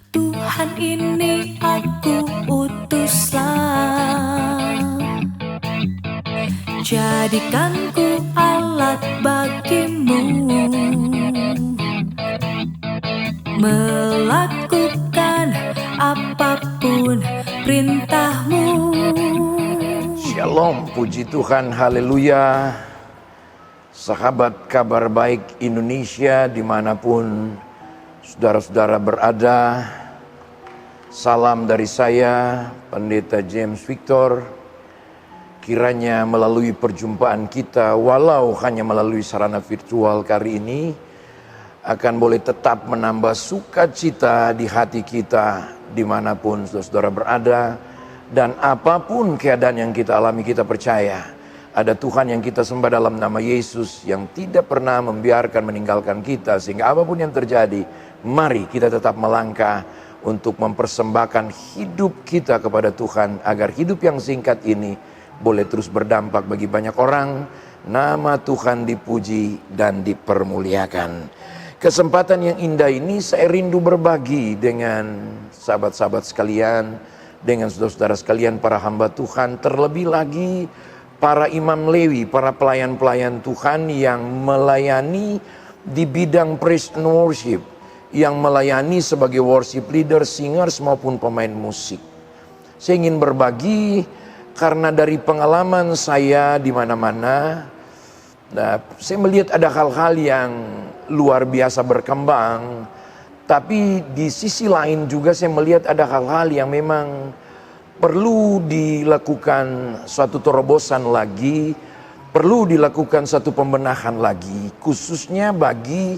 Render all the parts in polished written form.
Tuhan, ini aku utuslah, jadikanku alat bagimu, melakukan apapun perintahmu. Shalom, puji Tuhan, haleluya. Sahabat Kabar Baik Indonesia dimanapun saudara-saudara berada, salam dari saya, Pendeta James Victor. Kiranya melalui perjumpaan kita, walau hanya melalui sarana virtual kali ini, akan boleh tetap menambah sukacita di hati kita dimanapun saudara-saudara berada. Dan apapun keadaan yang kita alami, kita percaya ada Tuhan yang kita sembah dalam nama Yesus yang tidak pernah membiarkan meninggalkan kita. Sehingga apapun yang terjadi, mari kita tetap melangkah untuk mempersembahkan hidup kita kepada Tuhan, agar hidup yang singkat ini boleh terus berdampak bagi banyak orang. Nama Tuhan dipuji dan dipermuliakan. Kesempatan yang indah ini saya rindu berbagi dengan sahabat-sahabat sekalian, dengan saudara-saudara sekalian, para hamba Tuhan, terlebih lagi para imam Lewi, para pelayan-pelayan Tuhan yang melayani di bidang praise and worship, yang melayani sebagai worship leader, singers maupun pemain musik. Saya ingin berbagi karena dari pengalaman saya di mana-mana, saya melihat ada hal-hal yang luar biasa berkembang. Tapi di sisi lain juga saya melihat ada hal-hal yang memang perlu dilakukan suatu terobosan lagi, perlu dilakukan satu pembenahan lagi, khususnya bagi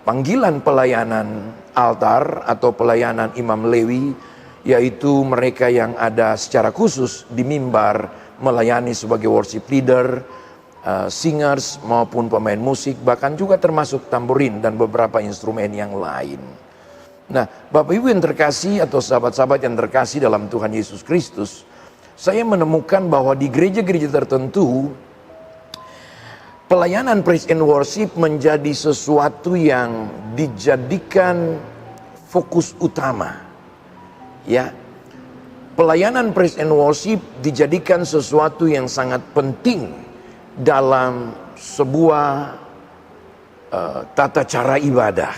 panggilan pelayanan altar atau pelayanan imam Lewi, yaitu mereka yang ada secara khusus di mimbar melayani sebagai worship leader, singers maupun pemain musik, bahkan juga termasuk tamborin dan beberapa instrumen yang lain. Nah, Bapak Ibu yang terkasih atau sahabat-sahabat yang terkasih dalam Tuhan Yesus Kristus, saya menemukan bahwa di gereja-gereja tertentu pelayanan praise and worship menjadi sesuatu yang dijadikan fokus utama. Ya, pelayanan praise and worship dijadikan sesuatu yang sangat penting dalam sebuah tata cara ibadah,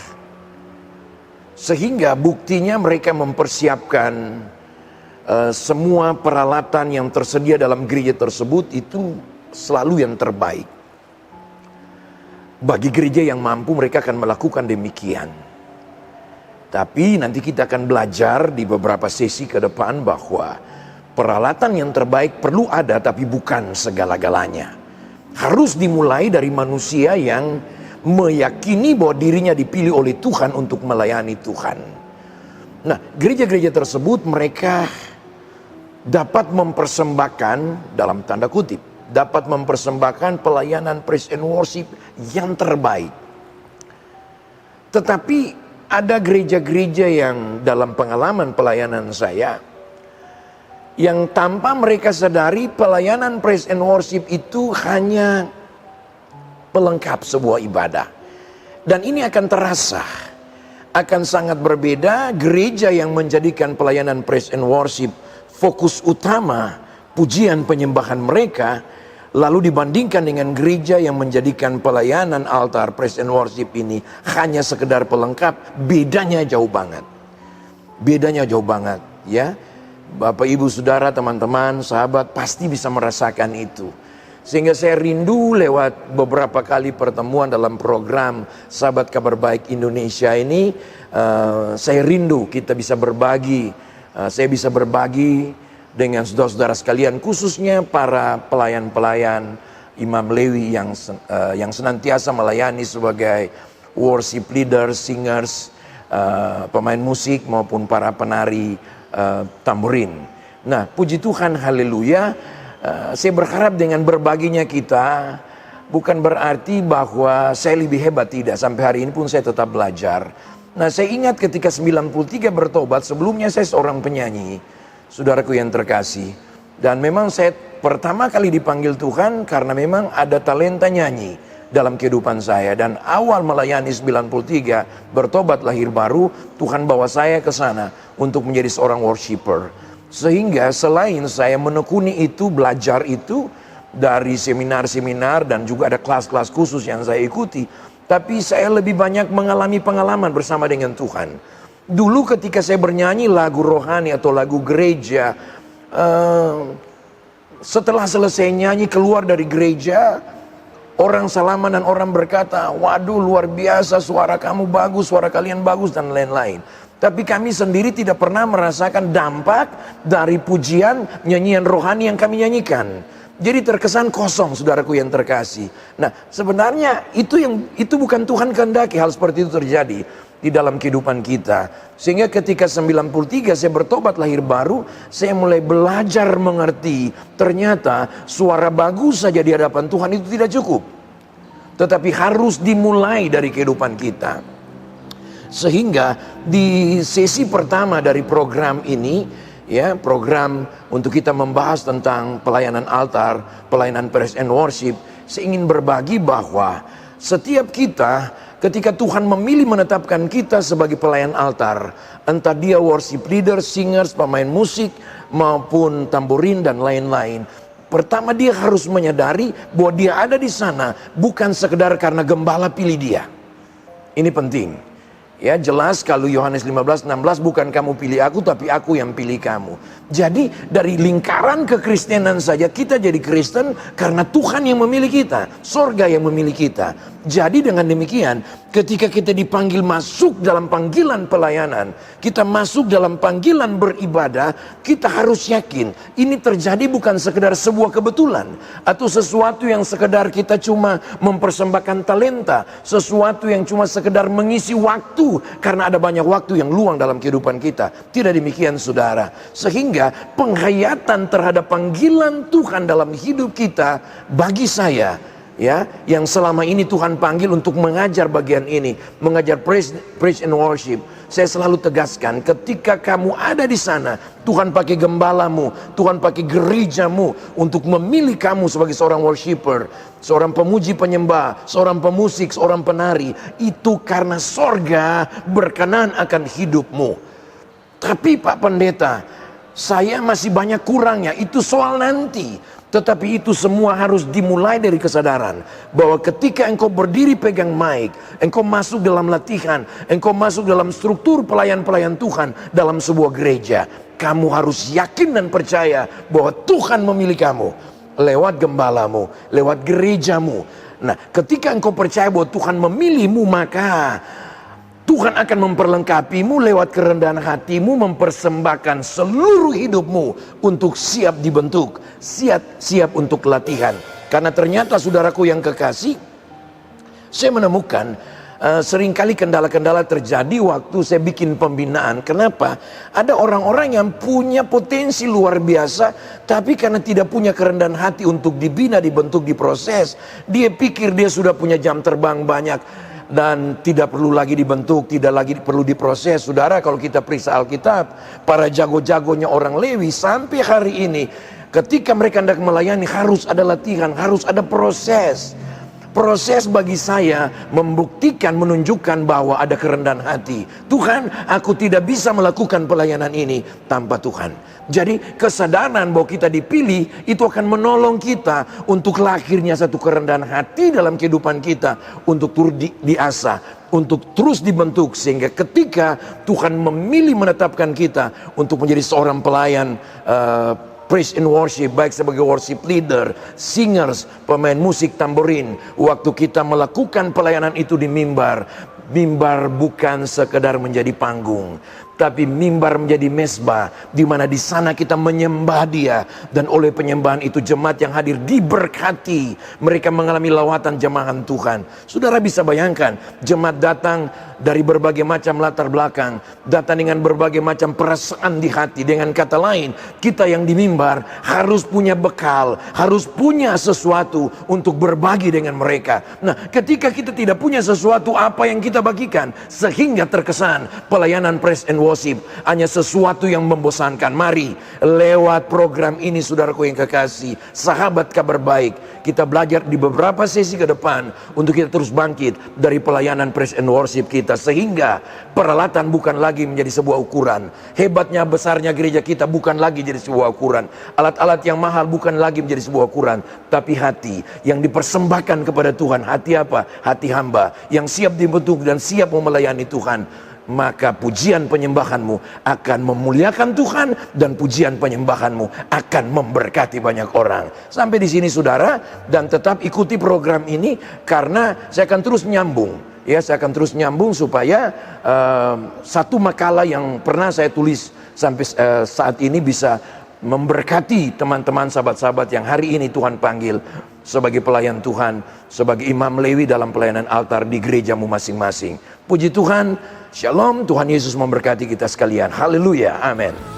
sehingga buktinya mereka mempersiapkan semua peralatan yang tersedia dalam gereja tersebut itu selalu yang terbaik. Bagi gereja yang mampu, mereka akan melakukan demikian. Tapi nanti kita akan belajar di beberapa sesi ke depan bahwa peralatan yang terbaik perlu ada, tapi bukan segala-galanya. Harus dimulai dari manusia yang meyakini bahwa dirinya dipilih oleh Tuhan untuk melayani Tuhan. Nah, gereja-gereja tersebut mereka dapat mempersembahkan, dalam tanda kutip, dapat mempersembahkan pelayanan praise and worship yang terbaik. Tetapi ada gereja-gereja yang dalam pengalaman pelayanan saya, yang tanpa mereka sadari pelayanan praise and worship itu hanya pelengkap sebuah ibadah. Dan ini akan terasa, akan sangat berbeda gereja yang menjadikan pelayanan praise and worship fokus utama pujian penyembahan mereka, lalu dibandingkan dengan gereja yang menjadikan pelayanan altar praise and worship ini hanya sekedar pelengkap. Bedanya jauh banget. Bedanya jauh banget, ya. Bapak, Ibu, Saudara, teman-teman, sahabat pasti bisa merasakan itu. Sehingga saya rindu lewat beberapa kali pertemuan dalam program Sahabat Kabar Baik Indonesia ini, saya rindu kita bisa berbagi, saya bisa berbagi dengan saudara-saudara sekalian, khususnya para pelayan-pelayan imam Lewi yang senantiasa melayani sebagai worship leader, singers, pemain musik maupun para penari tamborin. Nah, puji Tuhan, haleluya. Saya berharap dengan berbaginya kita bukan berarti bahwa saya lebih hebat, tidak. Sampai hari ini pun saya tetap belajar. Nah, saya ingat ketika 93 bertobat, sebelumnya saya seorang penyanyi, saudaraku yang terkasih. Dan memang saya pertama kali dipanggil Tuhan karena memang ada talenta nyanyi. dalam kehidupan saya. Dan awal melayani 93, bertobat lahir baru, Tuhan bawa saya ke sana untuk menjadi seorang worshiper. Sehingga selain saya menekuni itu, belajar itu dari seminar-seminar dan juga ada kelas-kelas khusus yang saya ikuti, tapi saya lebih banyak mengalami pengalaman bersama dengan Tuhan. Dulu ketika saya bernyanyi lagu rohani atau lagu gereja, setelah selesai nyanyi keluar dari gereja, orang salaman dan orang berkata, waduh luar biasa, suara kamu bagus, suara kalian bagus, dan lain-lain. Tapi kami sendiri tidak pernah merasakan dampak dari pujian nyanyian rohani yang kami nyanyikan. Jadi terkesan kosong, saudaraku yang terkasih. Nah, sebenarnya itu bukan Tuhan kehendaki hal seperti itu terjadi di dalam kehidupan kita. Sehingga ketika 93 saya bertobat lahir baru, saya mulai belajar mengerti ternyata suara bagus saja di hadapan Tuhan itu tidak cukup. Tetapi harus dimulai dari kehidupan kita. Sehingga di sesi pertama dari program ini, ya, program untuk kita membahas tentang pelayanan altar, pelayanan praise and worship, saya ingin berbagi bahwa setiap kita ketika Tuhan memilih menetapkan kita sebagai pelayan altar, entah dia worship leader, singers, pemain musik maupun tamborin dan lain-lain, pertama dia harus menyadari bahwa dia ada di sana bukan sekedar karena gembala pilih dia. Ini penting. Ya, jelas kalau Yohanes 15:16, bukan kamu pilih aku tapi aku yang pilih kamu. Jadi dari lingkaran kekristenan saja kita jadi Kristen karena Tuhan yang memilih kita, sorga yang memilih kita. Jadi dengan demikian ketika kita dipanggil masuk dalam panggilan pelayanan, kita masuk dalam panggilan beribadah, kita harus yakin ini terjadi bukan sekedar sebuah kebetulan atau sesuatu yang sekedar kita cuma mempersembahkan talenta, sesuatu yang cuma sekedar mengisi waktu karena ada banyak waktu yang luang dalam kehidupan kita. Tidak demikian, saudara. Sehingga penghayatan terhadap panggilan Tuhan dalam hidup kita, bagi saya, ya, yang selama ini Tuhan panggil untuk mengajar bagian ini, mengajar praise and worship, saya selalu tegaskan, ketika kamu ada di sana, Tuhan pakai gembalamu, Tuhan pakai gerejamu untuk memilih kamu sebagai seorang worshiper, seorang pemuji penyembah, seorang pemusik, seorang penari, itu karena sorga berkenan akan hidupmu. Tapi Pak Pendeta, saya masih banyak kurangnya, itu soal nanti. Tetapi itu semua harus dimulai dari kesadaran bahwa ketika engkau berdiri pegang mic, engkau masuk dalam latihan, engkau masuk dalam struktur pelayan-pelayan Tuhan dalam sebuah gereja, kamu harus yakin dan percaya bahwa Tuhan memilih kamu lewat gembalamu, lewat gerejamu. Nah, ketika engkau percaya bahwa Tuhan memilihmu, maka Tuhan akan memperlengkapimu lewat kerendahan hatimu, mempersembahkan seluruh hidupmu untuk siap dibentuk, siap untuk latihan. Karena ternyata saudaraku yang kekasih, saya menemukan seringkali kendala-kendala terjadi waktu saya bikin pembinaan. Kenapa? Ada orang-orang yang punya potensi luar biasa, tapi karena tidak punya kerendahan hati untuk dibina, dibentuk, diproses, dia pikir dia sudah punya jam terbang banyak dan tidak perlu lagi dibentuk, tidak lagi perlu diproses. Saudara, kalau kita periksa Alkitab, para jago-jagonya orang Lewi sampai hari ini, ketika mereka hendak melayani harus ada latihan, harus ada proses. Proses bagi saya membuktikan, menunjukkan bahwa ada kerendahan hati. Tuhan, aku tidak bisa melakukan pelayanan ini tanpa Tuhan. Jadi kesadaran bahwa kita dipilih itu akan menolong kita untuk lahirnya satu kerendahan hati dalam kehidupan kita, untuk terus diasah, untuk terus dibentuk, sehingga ketika Tuhan memilih menetapkan kita untuk menjadi seorang pelayan praise and worship, baik sebagai worship leader, singers, pemain musik tamborin, waktu kita melakukan pelayanan itu di mimbar, mimbar bukan sekedar menjadi panggung, tapi mimbar menjadi mesbah, di mana di sana kita menyembah Dia, dan oleh penyembahan itu jemaat yang hadir diberkati, mereka mengalami lawatan jamahan Tuhan. Saudara bisa bayangkan, jemaat datang dari berbagai macam latar belakang, datang dengan berbagai macam perasaan di hati. Dengan kata lain, kita yang di mimbar harus punya bekal, harus punya sesuatu untuk berbagi dengan mereka. Nah, ketika kita tidak punya sesuatu, apa yang kita bagikan? Sehingga terkesan pelayanan praise and worship hanya sesuatu yang membosankan. Mari, lewat program ini saudaraku yang kekasih, sahabat kabar baik, kita belajar di beberapa sesi ke depan untuk kita terus bangkit dari pelayanan praise and worship kita, sehingga peralatan bukan lagi menjadi sebuah ukuran, hebatnya besarnya gereja kita bukan lagi jadi sebuah ukuran, alat-alat yang mahal bukan lagi menjadi sebuah ukuran, tapi hati yang dipersembahkan kepada Tuhan. Hati apa? Hati hamba yang siap dibentuk dan siap melayani Tuhan. Maka pujian penyembahanmu akan memuliakan Tuhan, dan pujian penyembahanmu akan memberkati banyak orang. Sampai di sini saudara, dan tetap ikuti program ini karena saya akan terus nyambung. Ya, saya akan terus nyambung supaya satu makalah yang pernah saya tulis sampai saat ini bisa memberkati teman-teman sahabat-sahabat yang hari ini Tuhan panggil sebagai pelayan Tuhan, sebagai imam Lewi dalam pelayanan altar di gerejamu masing-masing. Puji Tuhan, shalom, Tuhan Yesus memberkati kita sekalian. Haleluya, amin.